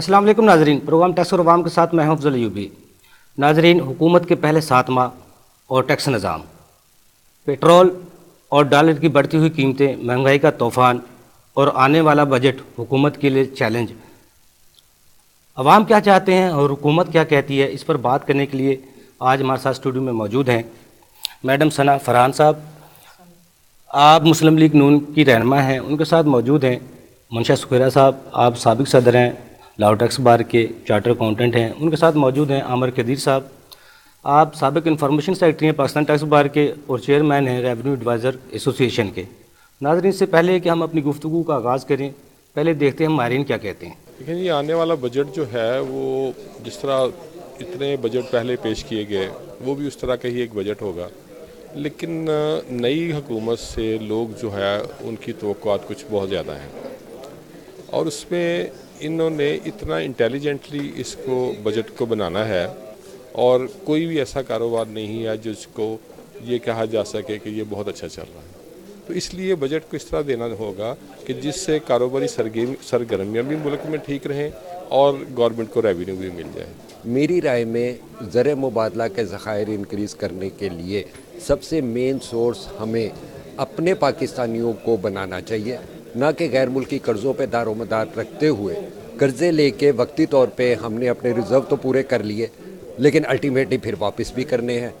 अस्सलाम वालेकुम नाजरीन, प्रोग्राम टैक्स और अवाम के साथ मैं हूं अफजल अयूबी। नाजरीन, हुकूमत के पहले 7 माह और टैक्स निज़ाम, पेट्रोल और डॉलर की बढ़ती हुई कीमतें, महंगाई का तूफान और आने वाला बजट हुकूमत के लिए चैलेंज। अवाम क्या चाहते हैं और हुकूमत क्या कहती है, इस पर बात करने के लिए आज हमारे साथ स्टूडियो में मौजूद हैं मैडम सना फरहान साहब। आप मुस्लिम लीग नून की रहनुमा हैं, उनके साथ मौजूद हैं मंशा सुखैरा साहब। आप साबिक सदर हैं लाहौर टैक्स बार के, चार्टर अकाउंटेंट हैं। उनके साथ मौजूद हैं आमिर कदीर साहब। आप साबिक इंफॉर्मेशन सेक्रेटरी हैं पाकिस्तान टैक्स बार के और चेयरमैन हैं रेवेन्यू एडवाइज़र एसोसिएशन के। नाज़रीन, इससे पहले कि हम अपनी गुफ्तगू का आगाज़ करें, पहले देखते हैं हम माहिरीन क्या कहते हैं। लेकिन ये आने वाला बजट जो है वो जिस तरह इतने बजट पहले पेश किए गए वो भी उस तरह का ही एक बजट होगा। लेकिन नई हुकूमत से लोग जो है उनकी तवक्कुआत कुछ बहुत ज़्यादा हैं और उसमें इन्होंने इतना इंटेलिजेंटली इसको बजट को बनाना है और कोई भी ऐसा कारोबार नहीं है जिसको ये कहा जा सके कि ये बहुत अच्छा चल रहा है। तो इसलिए बजट को इस तरह देना होगा कि जिससे कारोबारी सरगर्मियाँ भी मुल्क में ठीक रहें और गवर्नमेंट को रेवेन्यू भी मिल जाए। मेरी राय में ज़र मुबादला के ज़खायर इंक्रीज़ करने के लिए सबसे मेन सोर्स हमें अपने पाकिस्तानियों को बनाना चाहिए, ना कि गैर मुल्की कर्ज़ों पे दारोमदार रखते हुए कर्ज़े लेके वक्ती तौर पे हमने अपने रिज़र्व तो पूरे कर लिए लेकिन अल्टीमेटली फिर वापस भी करने हैं।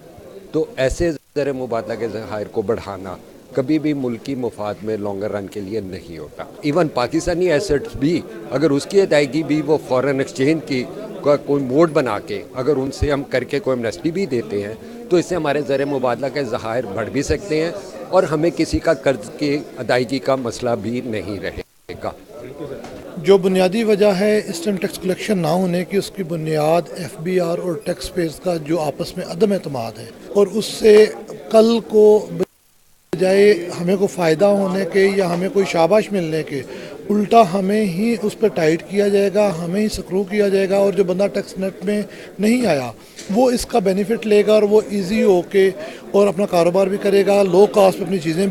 तो ऐसे ज़र मुबादला के ज़खायर को बढ़ाना कभी भी मुल्की मुफाद में लॉन्गर रन के लिए नहीं होता। इवन पाकिस्तानी एसेट्स भी अगर उसकी अदायगी भी वो फॉरेन एक्सचेंज की कोई मोड बना के अगर उनसे हम करके कोई एमनेस्टी भी देते हैं तो इससे हमारे ज़र मुबादला के ज़खायर बढ़ भी सकते हैं और हमें किसी का कर्ज की अदायगी का मसला भी नहीं रहेगा। जो बुनियादी वजह है इस टाइम टैक्स कलेक्शन ना होने की, उसकी बुनियाद FBR और टैक्स पेयर्स का जो आपस में अदम एतमाद है और उससे कल को बजाय हमें को फ़ायदा होने के या हमें कोई शाबाश मिलने के उल्टा हमें ही उस पर टाइट किया जाएगा, हमें ही स्क्रू किया जाएगा और जो बंदा टैक्स नेट में नहीं आया वो इसका बेनिफिट लेगा और वो इजी होके और अपना कारोबार भी करेगा, लो कॉस्ट पे अपनी चीज़ें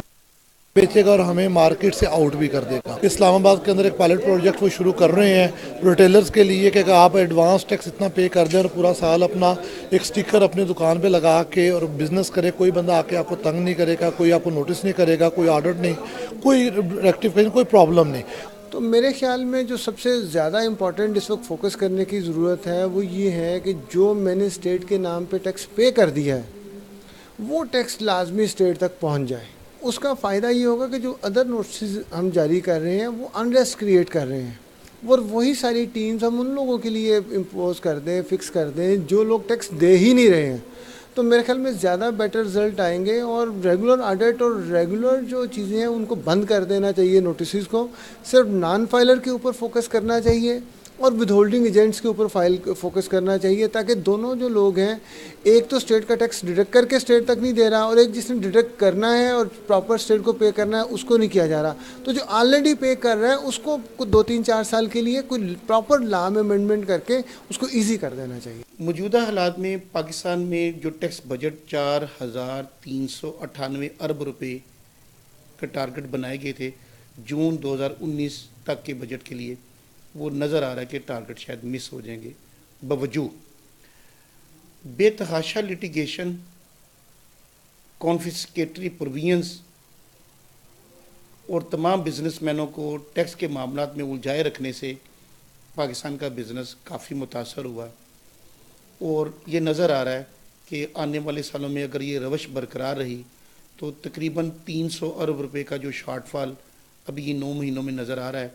बेचेगा और हमें मार्केट से आउट भी कर देगा। इस्लामाबाद के अंदर एक पायलट प्रोजेक्ट वो शुरू कर रहे हैं रिटेलर्स के लिए कि आप एडवांस टैक्स इतना पे कर दें और पूरा साल अपना एक स्टिकर अपनी दुकान पे लगा के और बिज़नेस करे, कोई बंदा आके आपको तंग नहीं करेगा, कोई आपको नोटिस नहीं करेगा, कोई ऑर्डर नहीं, कोई रेक्टिफिकेशन, कोई प्रॉब्लम नहीं। तो मेरे ख्याल में जो सबसे ज़्यादा इम्पॉर्टेंट इस वक्त फोकस करने की ज़रूरत है वो ये है कि जो मैंने स्टेट के नाम पे टैक्स पे कर दिया है वो टैक्स लाजमी स्टेट तक पहुंच जाए। उसका फ़ायदा ये होगा कि जो अदर नोटिस हम जारी कर रहे हैं वो अनरेस्ट क्रिएट कर रहे हैं और वही सारी टीम्स हम उन लोगों के लिए इम्पोज कर दें, फिक्स कर दें जो लोग टैक्स दे ही नहीं रहे हैं। तो मेरे ख्याल में ज़्यादा बेटर रिजल्ट आएंगे और रेगुलर ऑडिट और रेगुलर जो चीज़ें हैं उनको बंद कर देना चाहिए। नोटिस को सिर्फ नॉन फाइलर के ऊपर फोकस करना चाहिए और विद होल्डिंग एजेंट्स के ऊपर फाइल फोकस करना चाहिए ताकि दोनों जो लोग हैं, एक तो स्टेट का टैक्स डिडक्ट करके स्टेट तक नहीं दे रहा और एक जिसने डिडक्ट करना है और प्रॉपर स्टेट को पे करना है उसको नहीं किया जा रहा। तो जो ऑलरेडी पे कर रहा है उसको कुछ 2-3-4 साल के लिए कोई प्रॉपर लॉ में अमेंडमेंट करके उसको ईजी कर देना चाहिए। मौजूदा हालात में पाकिस्तान में जो टैक्स बजट 4,398 अरब रुपए का टारगेट बनाए गए थे जून 2019 तक के बजट के लिए, वो नज़र आ रहा है कि टारगेट शायद मिस हो जाएंगे। बावजूद बेतहाशा लिटिगेशन, कॉन्फिस्केटरी प्रोविजंस और तमाम बिजनेसमैनों को टैक्स के मामलात में उलझाए रखने से पाकिस्तान का बिज़नेस काफ़ी मुतासर हुआ और ये नज़र आ रहा है कि आने वाले सालों में अगर ये रवश बरकरार रही तो तकरीबन 300 अरब रुपए का जो शॉर्टफॉल अभी ये 9 महीनों में नज़र आ रहा है,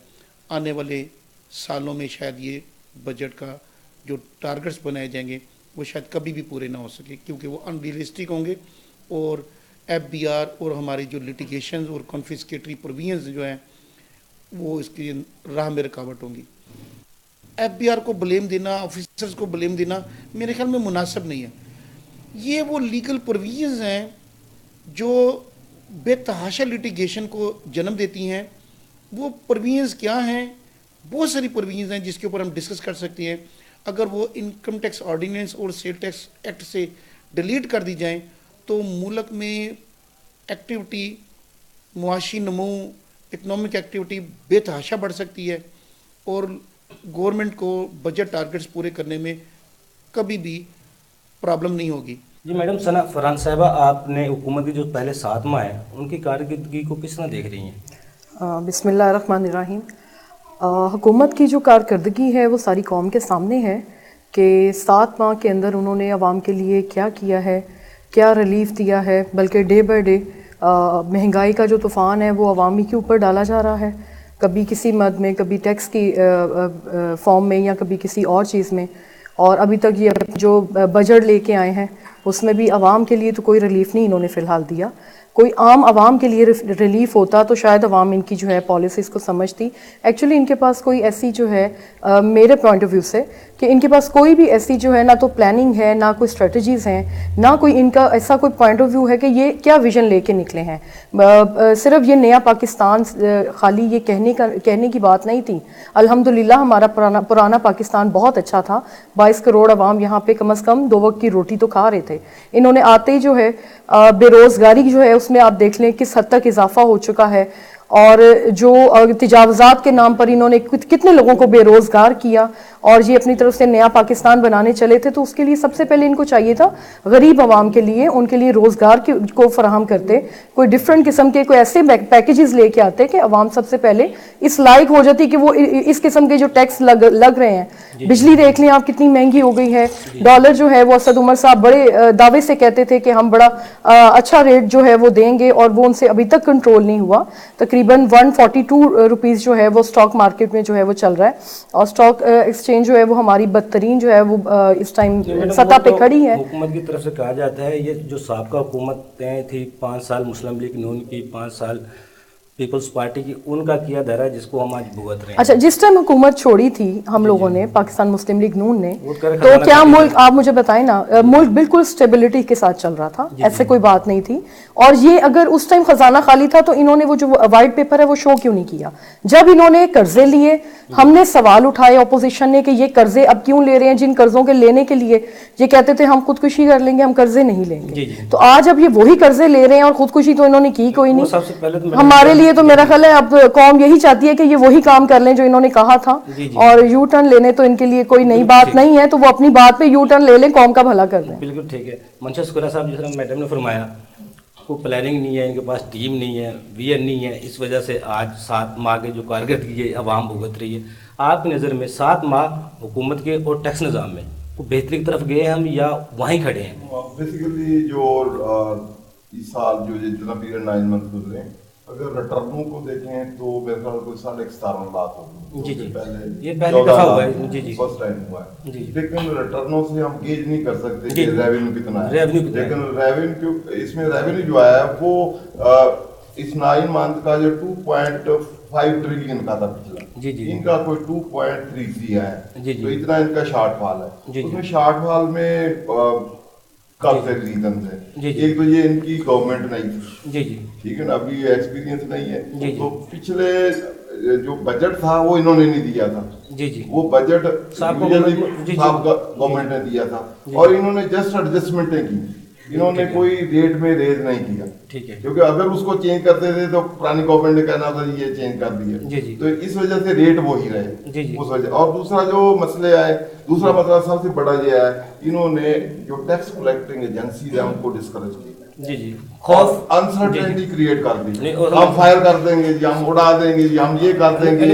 आने वाले सालों में शायद ये बजट का जो टारगेट्स बनाए जाएंगे वो शायद कभी भी पूरे ना हो सके क्योंकि वो अनरियलिस्टिक होंगे और FBR और हमारी जो लिटिगेशन और कॉन्फिस्केटरी प्रोविजंस जो हैं वो इसकी राह में रुकावट होंगी। FBR को ब्लेम देना, ऑफिसर्स को ब्लेम देना मेरे ख्याल में मुनासिब नहीं है। ये वो लीगल प्रोविजंस हैं जो बेतहाशा लिटिगेशन को जन्म देती हैं। वो प्रोविजंस क्या हैं? बहुत सारी प्रोविजंस हैं जिसके ऊपर हम डिस्कस कर सकते हैं। अगर वो इनकम टैक्स ऑर्डिनेंस और सेल टैक्स एक्ट से डिलीट कर दी जाएं तो मुल्क में एक्टिविटी, मुआशी नमू, इकनॉमिक एक्टिविटी बेतहाशा बढ़ सकती है और गवर्नमेंट को बजट टारगेट्स पूरे करने में कभी भी प्रॉब्लम नहीं होगी। जी मैडम, सना फरहान साहिबा, आपने हुकूमत की जो पहले 7 माह है उनकी कारकर्दगी को किस तरह देख रही हैं? बिस्मिल्लाहिर्रहमानिर्रहीम। हुकूमत की जो कारकर्दगी है वो सारी कौम के सामने है कि 7 माह के अंदर उन्होंने आवाम के लिए क्या किया है, क्या रिलीफ दिया है। बल्कि डे बाय डे महंगाई का जो तूफ़ान है वो अवामी के ऊपर डाला जा रहा है, कभी किसी मद में, कभी टैक्स की फॉर्म में या कभी किसी और चीज़ में। और अभी तक ये जो बजट लेके आए हैं उसमें भी आवाम के लिए तो कोई रिलीफ नहीं इन्होंने फ़िलहाल दिया। कोई आम आवाम के लिए रिलीफ होता तो शायद आवाम इनकी जो है पॉलिसीज़ को समझती। एक्चुअली इनके पास कोई ऐसी जो है मेरे पॉइंट ऑफ व्यू से कि इनके पास कोई भी ऐसी जो है ना तो प्लानिंग है, ना कोई स्ट्रेटजीज़ हैं, ना कोई इनका ऐसा कोई पॉइंट ऑफ व्यू है कि ये क्या विजन लेके निकले हैं। सिर्फ ये नया पाकिस्तान खाली ये कहने की बात नहीं थी। अल्हम्दुलिल्लाह हमारा पुराना पाकिस्तान बहुत अच्छा था। 22 करोड़ आवाम यहाँ पे कम से कम 2 वक्त की रोटी तो खा रहे थे। इन्होंने आते ही जो है बेरोज़गारी जो है उसमें आप देख लें किस हद तक इजाफा हो चुका है। और जो तिजावजात के नाम पर इन्होंने कितने लोगों को बेरोज़गार किया और ये अपनी तरफ से नया पाकिस्तान बनाने चले थे। तो उसके लिए सबसे पहले इनको चाहिए था गरीब आवाम के लिए, उनके लिए रोज़गार को फराहम करते, कोई डिफरेंट किस्म के कोई ऐसे पैकेजेस लेके आते कि आवाम सबसे पहले इस लायक हो जाती कि वो इस किस्म के जो टैक्स लग रहे हैं। बिजली देख लें आप कितनी महंगी हो गई है। डॉलर जो है वो असद उमर साहब बड़े दावे से कहते थे कि हम बड़ा अच्छा रेट जो है वो देंगे और वो उनसे अभी तक कंट्रोल नहीं हुआ। तकरीबन 142 रुपीज़ जो है वो स्टॉक मार्केट में जो है वो चल रहा है और स्टॉक एक्सचेंज जो है वो हमारी बदतरीन जो है वो इस टाइम सतह पे खड़ी है। हुकूमत की तरफ से कहा जाता है ये जो साबका हुकूमतें थी, 5 साल मुस्लिम लीग नून की, 5 साल पीपल्स पार्टी की, उनका किया धरा है जिसको हम आज भुगत रहे हैं। अच्छा, जिस टाइम हुकूमत छोड़ी थी हम लोगों ने, पाकिस्तान मुस्लिम लीग नून ने, तो क्या मुल्क, आप मुझे बताएं ना, मुल्क बिल्कुल स्टेबिलिटी के साथ चल रहा था, ऐसे कोई बात नहीं थी। और ये अगर उस टाइम खजाना खाली था तो इन्होंने वो जो वाइट पेपर है वो शो क्यों नहीं किया? जब इन्होंने कर्जे लिए, हमने सवाल उठाए ऑपोजिशन ने कि ये कर्जे अब क्यों ले रहे हैं, जिन कर्जों के लेने के लिए ये कहते थे हम खुदकुशी कर लेंगे, हम कर्जे नहीं लेंगे। तो आज अब ये वही कर्जे ले रहे हैं और खुदकुशी तो इन्होंने की कोई नहीं। सबसे पहले तो हमारे लिए तो मेरा ख्याल है अब कौम यही चाहती है कि ये वही काम कर लें जो इन्होंने कहा था। और यू टर्न लेने तो इनके लिए कोई नई बात नहीं है, तो वो अपनी बात पे यू टर्न ले लें, कौम का भला कर लें। बिल्कुल ठीक है। मंशा शुक्ला साहब, जिस तरह मैडम ने फरमाया, कोई प्लानिंग नहीं है, इनके पास टीम नहीं है, विजन नहीं है, इस वजह से आज 7 माह के जो कारकर्दगी है आवाम भुगत रही है। आपकी नज़र में 7 माह हुकूमत के और टैक्स निज़ाम में वो बेहतरी की तरफ गए हम या वहीं खड़े हैं? बेसिकली जो इस साल जो जितना पीरियड 9 मंथ गुजरे, अगर रिटर्नों को देखें तो मेरे ख्याल कोई 17.5 लाख हो जी जी, पहले ये पहली दफा हुआ है। जी जी, फर्स्ट टाइम हुआ है। जी। लेकिन रिटर्नों से हम गेज नहीं कर सकते कि रेवेन्यू कितना है। लेकिन रेवेन्यू, इसमें रेवेन्यू जो आया है वो इस 9 मंथ का जो 2.5 ट्रिलियन का था पिछला, जी जी, इनका कोई 2.33 है। जी जी, तो इतना इनका शॉर्टफॉल है। उसमें शॉर्टफॉल में काफी रीजन है। एक तो ये इनकी गवर्नमेंट नहीं थी, जी जी, ठीक है ना, अभी एक्सपीरियंस नहीं है। तो पिछले जो बजट था वो इन्होंने नहीं दिया था, जी जी, वो बजट गवर्नमेंट ने दिया था और इन्होंने जस्ट एडजस्टमेंटें की, इन्होंने कोई रेट में रेज नहीं किया, ठीक है, क्योंकि अगर उसको चेंज करते थे तो पुरानी गवर्नमेंट ने कहना था ये चेंज कर दिया, तो इस वजह से रेट वो ही रहे उस वजह। और दूसरा जो मसले आए, दूसरा मसला सबसे बड़ा ये है, इन्होंने जो टैक्स कलेक्टिंग एजेंसी है उनको डिस्करेज किया, जी जी, खौफ अनसर्टेनिटी क्रिएट कर दी, हम फायर कर देंगे जी, हम उड़ा देंगे जी, हम ये कर देंगे।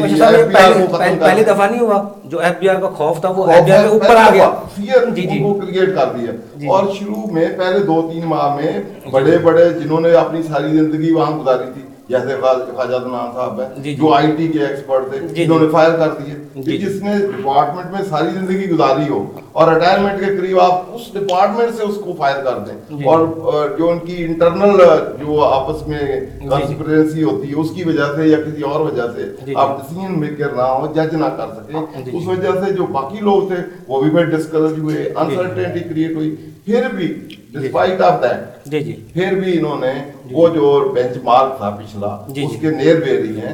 पहली दफा नहीं हुआ, जो एफबीआर का खौफ था वो एफबीआर के ऊपर आ गया, फियर उनको क्रिएट कर दिया। और शुरू में पहले 2-3 माह में बड़े बड़े जिन्होंने अपनी सारी जिंदगी वहां गुजारी थी, जैसे ख्वाजा नाम साहब है जो आईटी के एक्सपर्ट थे, इन्होंने फायर कर दिए। जिसने डिपार्टमेंट में सारी जिंदगी गुजारी हो और रिटायरमेंट के करीब आप उस डिपार्टमेंट से उसको फायर कर दें, और जो उनकी इंटरनल जो आपस में कॉन्स्पिरेसी होती है उसकी वजह से या किसी और वजह से आप डिसीजन मेकर ना हो, जज ना कर सके, उस वजह से जो बाकी लोग थे वो भी फिर डिस्करेज हुए, अनसर्टेनिटी क्रिएट हुई। फिर भी डिस्पाइट ऑफ दैट जी जी फिर भी इन्होंने वो जो बेंचमार्क था पिछला उसके नियर वेरी है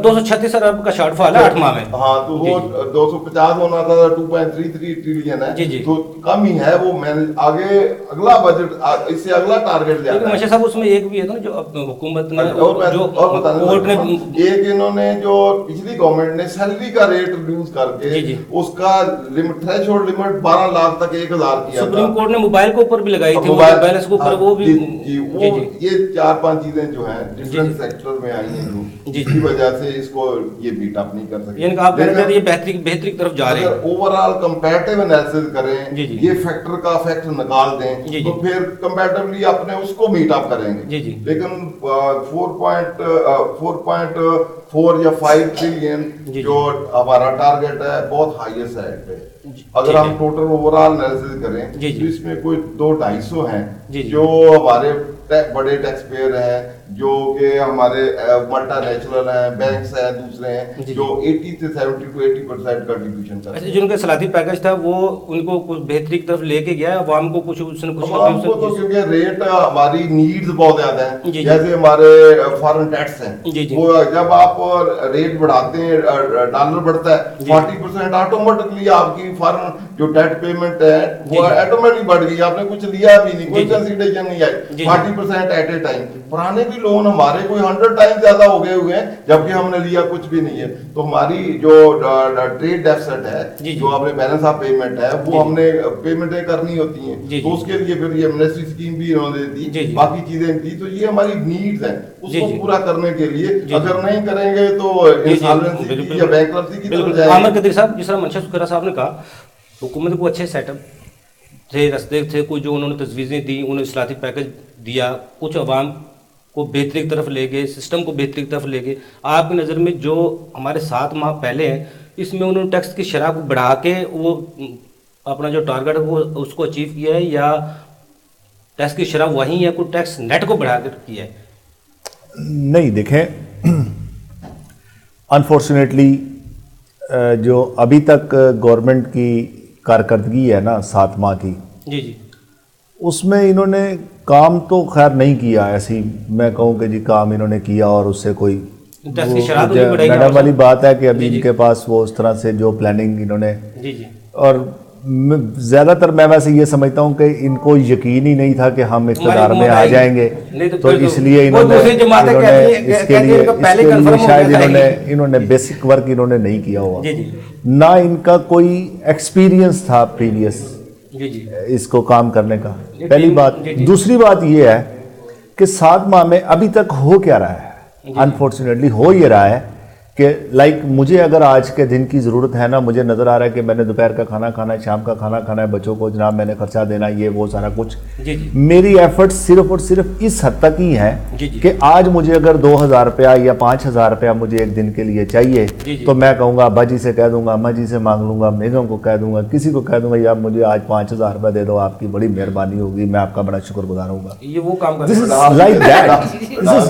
236 अरब का शॉर्टफॉल है 8 माह में। हाँ तो वो 250 होना था 2.33 ट्रिलियन है तो कम ही है वो। मैंने आगे अगला बजट इससे अगला टारगेट लिया मशा साहब उसमें एक भी है ना जो हुकूमत ने एक इन्होंने जो पिछली गवर्नमेंट ने सैलरी का रेट रिड्यूस करके उसका लिमिट थ्रेशोल्ड लिमिट 12 लाख तक 1000 किया। सुप्रीम कोर्ट ने मोबाइल के ऊपर भी लगाई थी, बैलेंस के ऊपर वो भी ये 4-5 चीजें जो हैं डिफरेंट सेक्टर में आई हैं जिसकी वजह से इसको ये बीट अप नहीं कर सके। यानी आप कह रहे हैं ये बेहतरी की तरफ जा रहे हैं। ओवरऑल कंपैरेटिव एनालिसिस करें ये फैक्टर का इफेक्ट निकाल दें तो फिर कंपैरेटिवली अपने उसको मीट अप करेंगे। लेकिन 4.4 या 5 ट्रिलियन जो हमारा टारगेट है बहुत हाईएस्ट साइड पे। अगर हम टोटल ओवरऑल एनालिसिस करें तो इसमें कोई 200-250 हैं जो हमारे बड़े टैक्स पेयर हैं जो कि हमारे मल्टीनेशनल हैं, बैंक्स हैं, दूसरे हैं जो 80 से 70 to 80% कंट्रीब्यूशन करते हैं। जिनका सलाती पैकेज था वो उनको कुछ बेहतरी की तरफ लेके गया, अवाम को कुछ उसने कुछ तो क्योंकि रेट हमारी नीड्स बहुत ज्यादा हैं जैसे हमारे फॉरेन टैक्स हैं वो जब आप रेट बढ़ाते हैं डॉलर बढ़ता है 40% ऑटोमेटिकली आपकी फॉरेन जो डेट पेमेंट है वो ऑटोमेटिकली बढ़ गई। आपने कुछ लिया भी नहीं, कोई कंसीडरेशन नहीं आई 40% एट ए टाइम। पुराने भी लोन हमारे कोई 100 टाइम ज्यादा हो गए हुए हैं जबकि हमने लिया कुछ भी नहीं है। तो हमारी जो ट्रेड डेफिसिट है जो अपने बैलेंस ऑफ पेमेंट है वो हमने पेमेंटें करनी होती हैं तो उसके लिए फिर ये एमनेस्टी स्कीम भी इन्होंने दी, बाकी चीजें दी। तो ये हमारी नीड्स है उसको पूरा करने के लिए अगर नहीं करेंगे तो इंसॉल्वेंसी या बैंकरप्सी की तरफ जाएंगे। आमिर कदीर साहब जिस तरह मंशा सुखेरा साहब ने कहा हुकूमत को अच्छे सेटअप थे, रस्ते थे, कुछ जो उन्होंने तजवीज़ें दी, उन्होंने इस्लाही पैकेज दिया, कुछ अवाम को बेहतरी की तरफ ले गए, सिस्टम को बेहतरी की तरफ ले गए। आपकी नज़र में जो हमारे 7 माह पहले हैं इसमें उन्होंने टैक्स की शरह को बढ़ा के वो अपना जो टारगेट है वो उसको अचीव किया है या टैक्स की शरह वही है, कोई टैक्स नेट को बढ़ा कर किया है? नहीं, देखें अनफॉर्चुनेटली जो अभी तक गवर्नमेंट की कारकर्दगी है ना 7 माह की जी उसमें इन्होंने काम तो खैर नहीं किया। ऐसी मैं कहूँ कि जी काम इन्होंने किया और उससे कोई मैडम वाली बात है कि अभी इनके पास वो उस तरह से जो प्लानिंग इन्होंने और ज़्यादातर मैं वैसे ये समझता हूँ कि इनको यकीन ही नहीं था कि हम इक़्तिदार में आ जाएंगे तो इसलिए इन्होंने इसके लिए शायद इन्होंने बेसिक वर्क इन्होंने नहीं किया हुआ, ना इनका कोई एक्सपीरियंस था प्रीवियस इसको काम करने का, पहली बात। दूसरी बात ये है कि 7 माह में अभी तक हो क्या रहा है? अनफॉर्चुनेटली हो ये रहा है कि मुझे अगर आज के दिन की ज़रूरत है ना, मुझे नज़र आ रहा है कि मैंने दोपहर का खाना खाना है, शाम का खाना खाना है, बच्चों को जनाब मैंने खर्चा देना, ये वो सारा कुछ मेरी एफर्ट्स सिर्फ और सिर्फ इस हद तक ही है कि आज मुझे अगर 2000 रुपया या 5000 रुपया मुझे एक दिन के लिए चाहिए तो मैं कहूँगा अब्बा जी से कह दूंगा, अम्मा जी से मांग लूँगा, बेगम को कह दूंगा, किसी को कह दूंगा यार मुझे आज 5000 रुपया दे दो, आपकी बड़ी मेहरबानी होगी, मैं आपका बड़ा शुक्रगुजार होगा। ये वो काम this is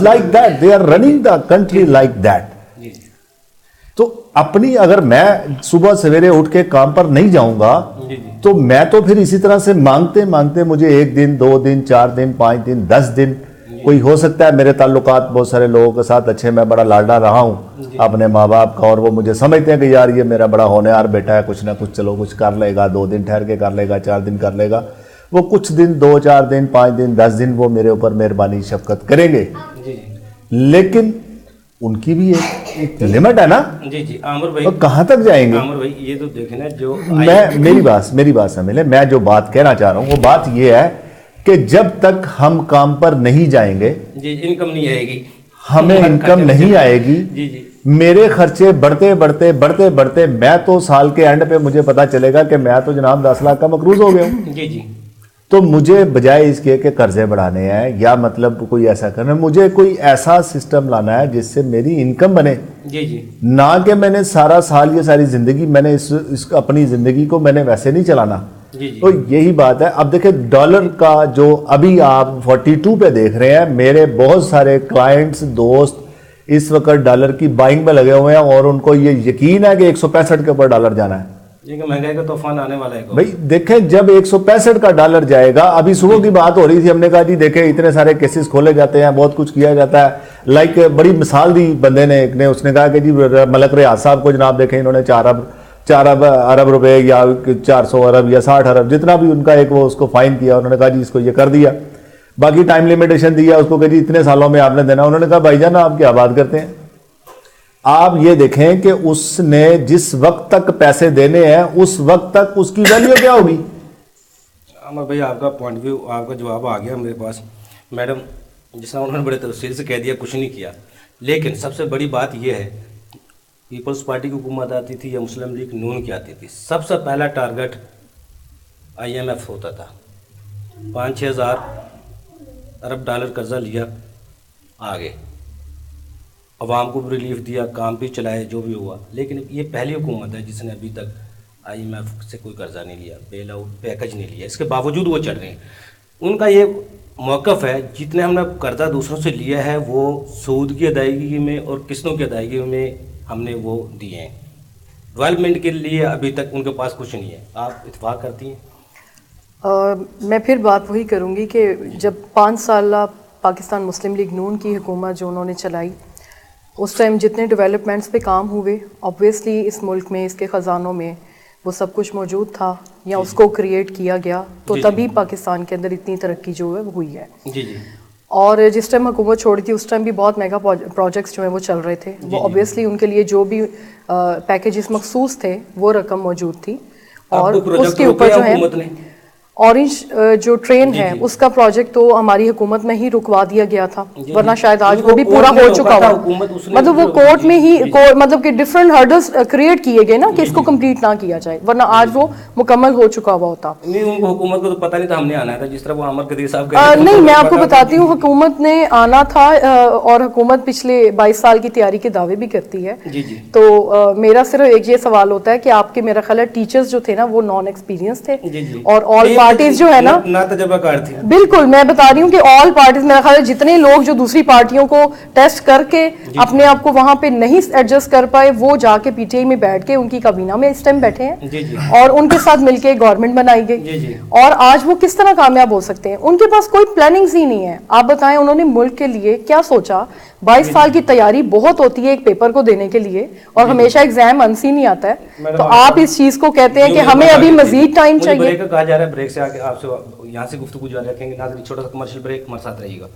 like that they are running the country like that. तो अपनी अगर मैं सुबह सवेरे उठ के काम पर नहीं जाऊंगा तो मैं तो फिर इसी तरह से मांगते मांगते मुझे 1 दिन 2 दिन 4 दिन 5 दिन 10 दिन कोई हो सकता है मेरे ताल्लुकात बहुत सारे लोगों के साथ अच्छे, मैं बड़ा लाडला रहा हूं अपने माँ बाप का और वो मुझे समझते हैं कि यार ये मेरा बड़ा होनहार बेटा है, कुछ ना कुछ चलो कुछ कर लेगा, 2 दिन ठहर के कर लेगा, 4 दिन कर लेगा। वो कुछ दिन 2-4 दिन 5 दिन 10 दिन वो मेरे ऊपर मेहरबानी शफकत करेंगे, लेकिन उनकी भी एक लिमिट है ना। जी आमिर भाई, तो कहाँ तक जाएंगे? आमिर भाई ये तो देखे ना जो मेरी बात समझ, मैं जो बात कहना चाह रहा हूँ वो बात ये है कि जब तक हम काम पर नहीं जाएंगे जी इनकम नहीं आएगी, हमें इनकम नहीं आएगी। जी मेरे खर्चे बढ़ते बढ़ते मैं तो साल के एंड पे मुझे पता चलेगा कि मैं तो जनाब 10 लाख का मकरूज हो गया हूँ। जी तो मुझे बजाय इसके कि कर्जे बढ़ाने हैं या मतलब कोई ऐसा करना, मुझे कोई ऐसा सिस्टम लाना है जिससे मेरी इनकम बने। जी ना कि मैंने सारा साल ये सारी जिंदगी मैंने इस अपनी जिंदगी को मैंने वैसे नहीं चलाना। तो यही बात है। अब देखिए डॉलर का जो अभी आप 42 पे देख रहे हैं, मेरे बहुत सारे क्लाइंट्स दोस्त इस वक्त डॉलर की बाइंग में लगे हुए हैं और उनको ये यकीन है कि 165 के ऊपर डॉलर जाना है। ये महंगाई का तूफान आने वाला है भाई देखें, जब 165 का डॉलर जाएगा, अभी सुबह की बात हो रही थी, हमने कहा जी देखें इतने सारे केसेस खोले जाते हैं, बहुत कुछ किया जाता है, लाइक बड़ी मिसाल दी बंदे ने, एक ने, उसने कहा कि जी मलक रियाज साहब को जनाब देखें, इन्होंने 4 अरब रुपए या 400 अरब या 60 अरब जितना भी उनका एक वो उसको फाइन किया, उन्होंने कहा जी इसको ये कर दिया, बाकी टाइम लिमिटेशन दिया उसको कि जी इतने सालों में आपने देना। उन्होंने कहा भाईजान आप क्या बात करते हैं, आप ये देखें कि उसने जिस वक्त तक पैसे देने हैं उस वक्त तक उसकी वैल्यू क्या होगी। अमर भाई आपका पॉइंट व्यू, आपका जवाब आ गया मेरे पास। मैडम जिसना उन्होंने बड़े तफसील से कह दिया, कुछ नहीं किया, लेकिन सबसे बड़ी बात यह है, पीपल्स पार्टी की हुकूमत आती थी या मुस्लिम लीग नून की आती थी, सबसे पहला टारगेट IMF होता था। 5-6 हज़ार अरब डॉलर कर्जा लिया, आगे अवाम को भी रिलीफ दिया, काम भी चलाए, जो भी हुआ। लेकिन ये पहली हुकूमत है जिसने अभी तक IMF से कोई कर्जा नहीं लिया, बेल आउट पैकेज नहीं लिया, इसके बावजूद वो चल रहे हैं। उनका ये मौक़िफ़ है, जितने हमने कर्जा दूसरों से लिया है वो सूद की अदायगी में और किस्तों की अदायगी में हमने वो दिए हैं। डेवलपमेंट के लिए अभी तक उनके पास कुछ नहीं है। आप इत्तेफाक करती हैं? मैं फिर बात वही करूँगी कि जब 5 साल पाकिस्तान मुस्लिम लीग नून की हुकूमत जो उन्होंने चलाई, उस टाइम जितने डेवलपमेंट्स पे काम हुए, ऑब्वियसली इस मुल्क में, इसके ख़जानों में वो सब कुछ मौजूद था या उसको क्रिएट किया गया, तो तभी पाकिस्तान के अंदर इतनी तरक्की जो है वो हुई है। जी जी। और जिस टाइम हुकूमत छोड़ी थी उस टाइम भी बहुत मेगा प्रोजेक्ट्स जो हैं वो चल रहे थे, वो ऑब्वियसली उनके लिए जो भी पैकेजेस मखसूस थे वो रकम मौजूद थी। और उसके ऊपर जो है ऑरेंज जो ट्रेन है उसका प्रोजेक्ट तो हमारी हुकूमत में ही रुकवा दिया गया था, वरना शायद आज वो भी पूरा हो चुका हुआ। मतलब वो कोर्ट में ही मतलब कि डिफरेंट हर्डल्स क्रिएट किए गए ना कि इसको कंप्लीट ना किया जाए, वरना आज वो मुकम्मल हो चुका हुआ होता। नहीं, उनको हुकूमत को तो पता नहीं था हमने आना था, जिस तरह वो अमर कदीर साहब नहीं, मैं आपको बताती हूँ, हुकूमत ने आना था और हुकूमत पिछले 22 साल की तैयारी के दावे भी करती है। जी जी। तो मेरा सिर्फ एक ये सवाल होता है कि आपके मेरा ख्याल है टीचर्स जो थे ना वो नॉन एक्सपीरियंस थे। जी जी। और ऑल पार्टीज जो है ना तजुर्बाकार थी। बिल्कुल, मैं बता रही हूँ कि ऑल पार्टीज, मेरा ख्याल है जितने लोग जो दूसरी पार्टियों को टेस्ट करके अपने आप को वहां पे नहीं एडजस्ट कर पाए, वो जाके PTI में बैठ के उनकी काबीना में इस टाइम बैठे हैं। जी जी। और उनके साथ मिलके गवर्नमेंट बनाई गई। जी जी। और आज वो किस तरह कामयाब हो सकते हैं? उनके पास कोई प्लानिंग्स ही नहीं है। आप बताएं उन्होंने मुल्क के लिए क्या सोचा? 22 साल की तैयारी बहुत होती है एक पेपर को देने के लिए, और हमेशा एग्जाम अनसीन ही आता है। तो आप इस चीज को कहते हैं कि हमें अभी मजीद टाइम चाहिए। ब्रेक कहा जा रहा है, ब्रेक से आके आपसे यहाँ से गुफ्तगू जारी रखेंगे। नाज़रीन, छोटा सा कमर्शियल ब्रेक, हमारे साथ रहिएगा।